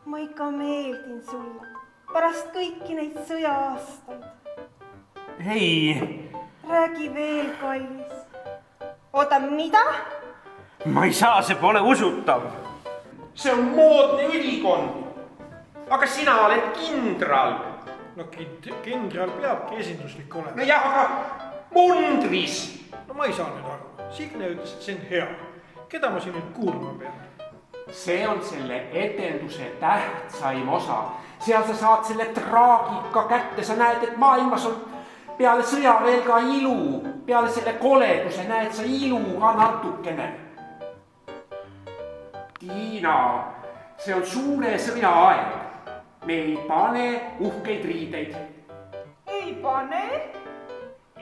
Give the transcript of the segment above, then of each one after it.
ma ikka meeldin sulle pärast kõiki neid sõja-aastaid. Ei. Räägi veel, kallis. Oota, mida? Ma ei saa, see pole usutav. See on moodne ülikond. Aga sina oled kindral. No kindral peabki esinduslik olema. No jah, aga mundris. No ma ei saa nüüd aru. Signe ütles, et see on hea. Keda ma siin nüüd kuulma pean? See on selle etenduse tähtsaim osa. Seal sa saad selle traagika kätte. Sa näed, et maailmas on peale sõja veel ka ilu. Peale selle koleduse näed sa ilu ka natukene. Tiina, see on suure sõja aeg. Me ei pane uhkeid riideid. Ei pane?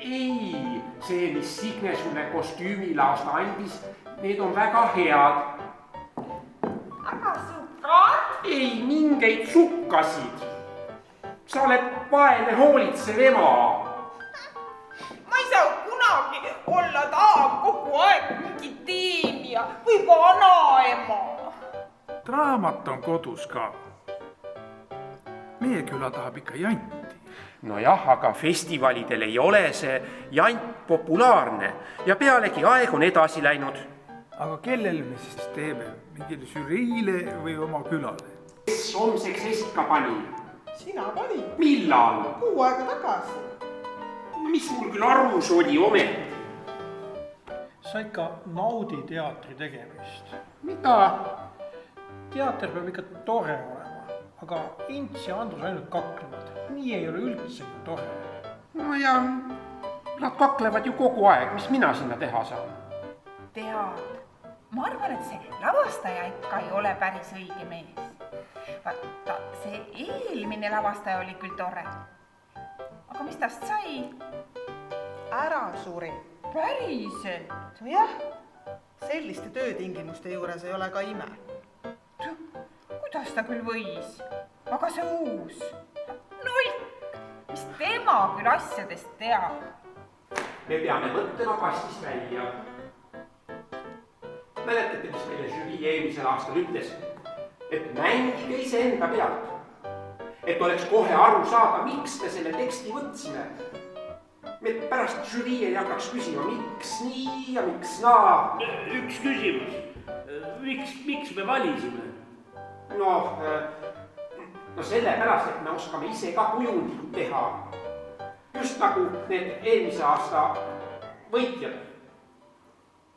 Ei, see, mis Signe sulle kostüümilaasta andis, need on väga head. Aga sukad? Ei mingeid sukkasid. Sa oled vaene hoolitsev ema. Ma ei saa kunagi olla tahan kogu aeg mingi teenija või vanaema. Draamat on kodus ka. Meie küla tahab ikka janti. No jah, aga festivalidel ei ole see jant populaarne ja pealegi aeg on edasi läinud. Aga kellel me siis teeme? Mingile žüriile või oma külale? Kes homseks esika pani? Sina pani? Millal? Kuu aega tagasi. Mis mul küll arus oli ometi? Sa ikka naudi teatri tegemist. Mida? Teater peab ikka tore olema, aga Ints ja Andrus ainult kaklevad. Nii ei ole üldse ju tore. No ja nad kaklevad ju kogu aeg, mis mina sinna teha saan? Tead, ma arvan, et see lavastaja ikka ei ole päris õige mees. Vaata, see eelmine lavastaja oli küll tore. Aga mis tast sai? Ära suri. Päriselt? Jah, selliste töötingimuste juures ei ole ka ime. Kuidas ta küll võis? Aga see uus? Nolk! Mis tema küll asjadest teab? Me peame mõtlema kastist välja. Mäletate, mis meile žürii eelmisel aastal ütles? Et mängige iseenda pealt. Et oleks kohe aru saada, miks me selle teksti võtsime. Me pärast žürii ei hakkaks küsima, miks nii ja miks naa. Üks küsimus. Miks me valisime? No sellepärast, et me oskame ise ka kujundikud teha. Just nagu need eelmise aasta võitjad.